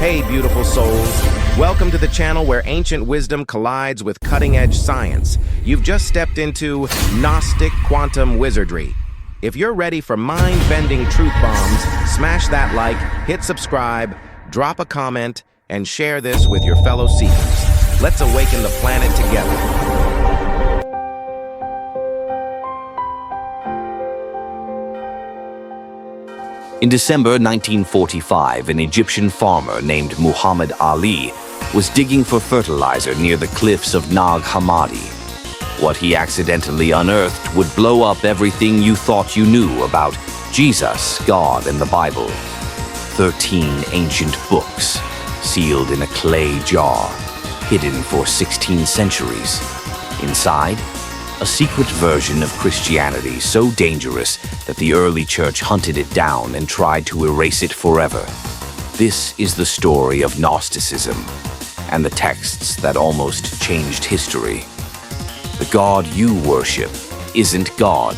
Hey, beautiful souls. Welcome to the channel where ancient wisdom collides with cutting-edge science. You've just stepped into Gnostic quantum wizardry. If you're ready for mind-bending truth bombs, smash that like, hit subscribe, drop a comment, and share this with your fellow seekers. Let's awaken the planet together. In December 1945, an Egyptian farmer named Muhammad Ali was digging for fertilizer near the cliffs of Nag Hammadi. What he accidentally unearthed would blow up everything you thought you knew about Jesus, God, and the Bible. 13 ancient books, sealed in a clay jar, hidden for 16 centuries. Inside, a secret version of Christianity so dangerous that the early church hunted it down and tried to erase it forever. This is the story of Gnosticism and the texts that almost changed history. The God you worship isn't God.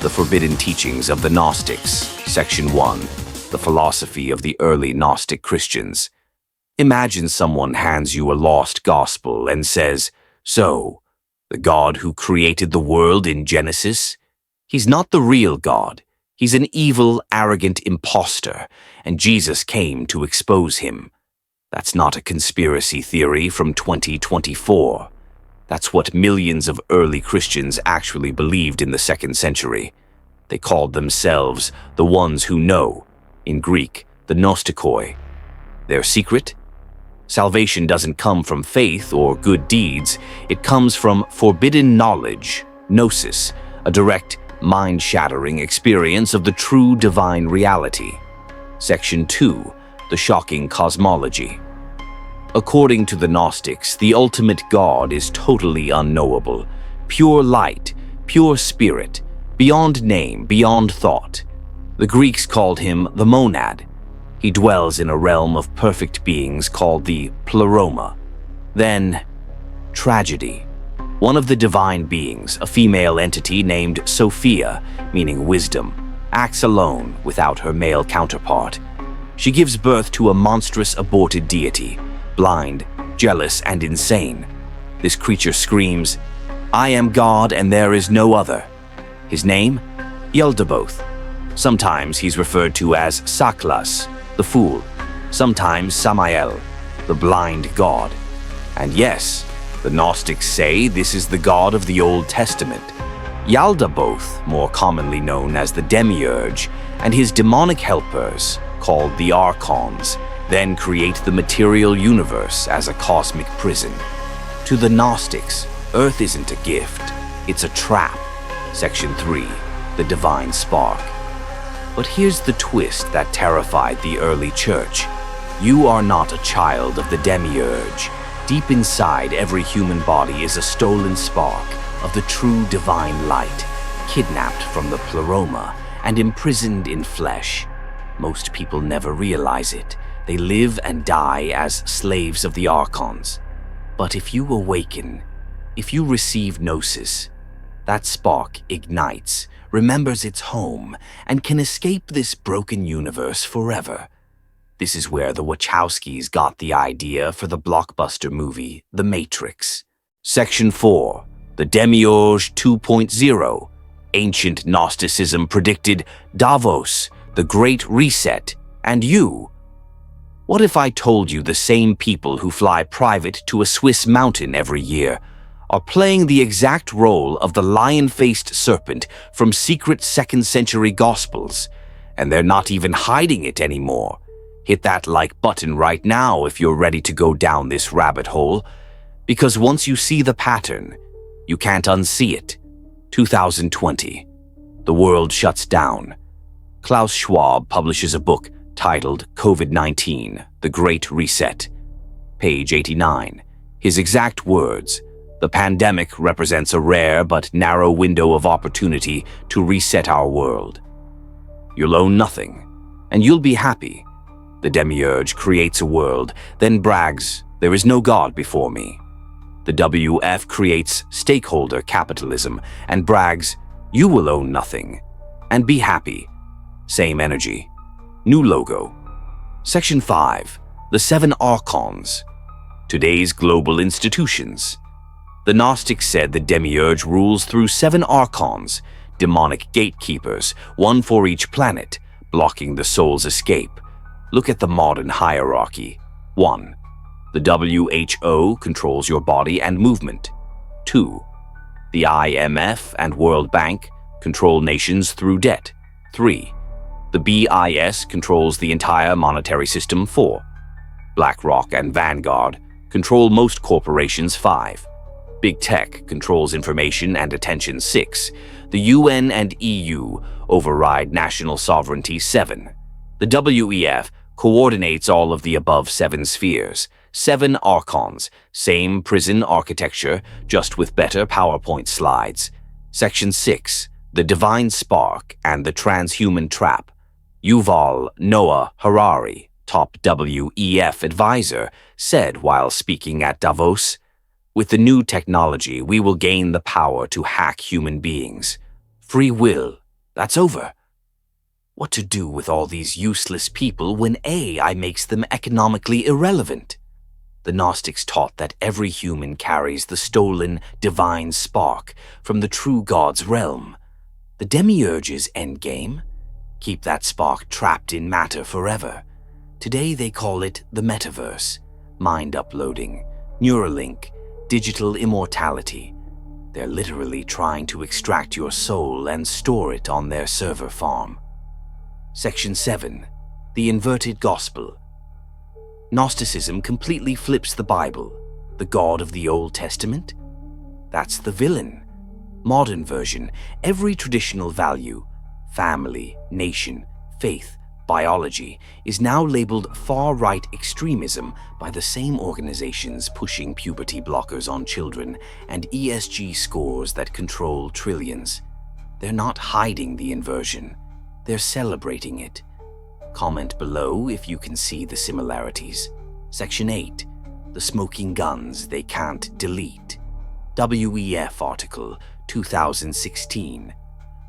The Forbidden Teachings of the Gnostics, Section 1, the philosophy of the early Gnostic Christians. Imagine someone hands you a lost gospel and says, "So, the God who created the world in Genesis? He's not the real God. He's an evil, arrogant imposter, and Jesus came to expose him." That's not a conspiracy theory from 2024. That's what millions of early Christians actually believed in the 2nd century. They called themselves the ones who know, in Greek, the Gnostikoi. Their secret? Salvation doesn't come from faith or good deeds. It comes from forbidden knowledge, Gnosis, a direct, mind-shattering experience of the true divine reality. Section 2, the shocking cosmology. According to the Gnostics, the ultimate God is totally unknowable, pure light, pure spirit, beyond name, beyond thought. The Greeks called him the monad. He dwells in a realm of perfect beings called the pleroma. Then, tragedy. One of the divine beings, a female entity named Sophia, meaning wisdom, acts alone without her male counterpart. She gives birth to a monstrous aborted deity, blind, jealous, and insane. This creature screams, "I am God and there is no other." His name? Yaldabaoth. Sometimes he's referred to as Saklas, the fool, sometimes Samael, the blind god. And yes, the Gnostics say this is the God of the Old Testament. Yaldabaoth, more commonly known as the Demiurge, and his demonic helpers, called the Archons, then create the material universe as a cosmic prison. To the Gnostics, Earth isn't a gift, it's a trap. Section 3, the divine spark. But here's the twist that terrified the early church. You are not a child of the Demiurge. Deep inside every human body is a stolen spark of the true divine light, kidnapped from the pleroma and imprisoned in flesh. Most people never realize it. They live and die as slaves of the Archons. But if you awaken, if you receive Gnosis, that spark ignites, remembers its home, and can escape this broken universe forever. This is where the Wachowskis got the idea for the blockbuster movie, The Matrix. Section 4, the Demiurge 2.0. Ancient Gnosticism predicted Davos, the Great Reset, and you. What if I told you the same people who fly private to a Swiss mountain every year are playing the exact role of the lion-faced serpent from secret 2nd century Gospels, and they're not even hiding it anymore? Hit that like button right now if you're ready to go down this rabbit hole, because once you see the pattern, you can't unsee it. 2020. The world shuts down. Klaus Schwab publishes a book titled COVID-19, The Great Reset. Page 89. His exact words: "The pandemic represents a rare but narrow window of opportunity to reset our world. You'll own nothing, and you'll be happy. The Demiurge creates a world, then brags, 'There is no God before me.' The WEF creates stakeholder capitalism and brags, 'You will own nothing, and be happy.' Same energy. New logo. Section 5. The 7 Archons, today's global institutions. The Gnostics said the demiurge rules through 7 Archons, demonic gatekeepers, one for each planet, blocking the soul's escape. Look at the modern hierarchy. 1. The WHO controls your body and movement. 2. The IMF and World Bank control nations through debt. 3. The BIS controls the entire monetary system. 4. BlackRock and Vanguard control most corporations. 5. Big Tech controls information and attention. 6. The UN and EU override national sovereignty. 7. The WEF coordinates all of the above 7 spheres. 7 Archons, same prison architecture, just with better PowerPoint slides. Section 6. The Divine Spark and the Transhuman Trap. Yuval Noah Harari, top WEF advisor, said while speaking at Davos, "With the new technology, we will gain the power to hack human beings. Free will, that's over. What to do with all these useless people when AI makes them economically irrelevant?" The Gnostics taught that every human carries the stolen divine spark from the true God's realm. The demiurge's endgame? Keep that spark trapped in matter forever. Today they call it the metaverse, mind uploading, Neuralink, digital immortality. They're literally trying to extract your soul and store it on their server farm. Section 7. The Inverted Gospel. Gnosticism completely flips the Bible, the God of the Old Testament. That's the villain. Modern version, every traditional value, family, nation, faith, biology, is now labeled far-right extremism by the same organizations pushing puberty blockers on children and ESG scores that control trillions. They're not hiding the inversion, they're celebrating it. Comment below if you can see the similarities. Section 8. The Smoking Guns They Can't Delete. WEF article 2016.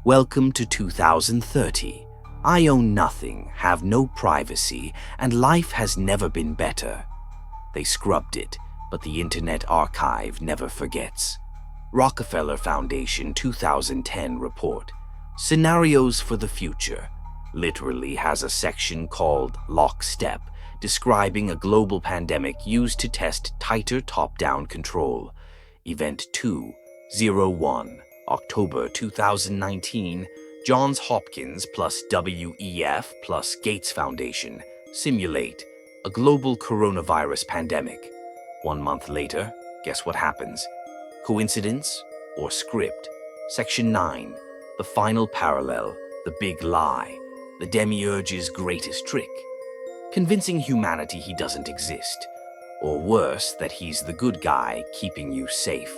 Welcome to 2030. I own nothing, have no privacy, and life has never been better. They scrubbed it, but the Internet Archive never forgets. Rockefeller Foundation 2010 report. Scenarios for the Future. Literally has a section called Lockstep, describing a global pandemic used to test tighter top-down control. Event 201, October 2019, Johns Hopkins plus WEF plus Gates Foundation simulate a global coronavirus pandemic. 1 month later, guess what happens? Coincidence or script? Section 9, the final parallel, the big lie. The demiurge's greatest trick, convincing humanity he doesn't exist, or worse, that he's the good guy keeping you safe.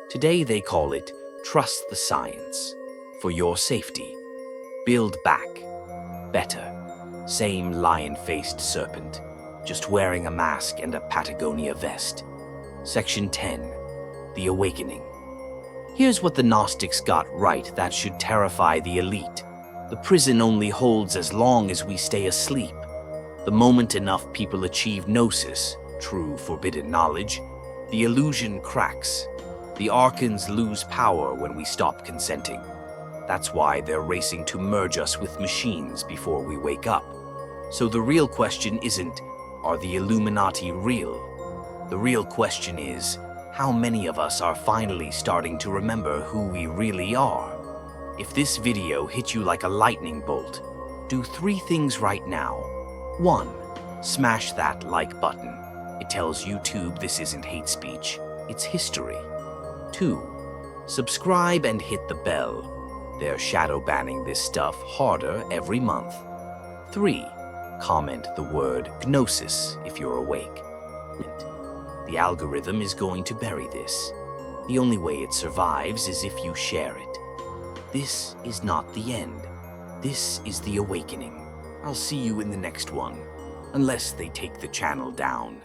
Today they call it trust the science, for your safety. Build back, better, same lion-faced serpent, just wearing a mask and a Patagonia vest. Section 10, the awakening. Here's what the Gnostics got right that should terrify the elite. The prison only holds as long as we stay asleep. The moment enough people achieve Gnosis, true forbidden knowledge, the illusion cracks. The Archons lose power when we stop consenting. That's why they're racing to merge us with machines before we wake up. So the real question isn't, are the Illuminati real? The real question is, how many of us are finally starting to remember who we really are? If this video hit you like a lightning bolt, do 3 things right now. 1. Smash that like button. It tells YouTube this isn't hate speech, it's history. 2. Subscribe and hit the bell. They're shadow banning this stuff harder every month. 3. Comment the word Gnosis if you're awake. The algorithm is going to bury this. The only way it survives is if you share it. This is not the end. This is the awakening. I'll see you in the next one, unless they take the channel down.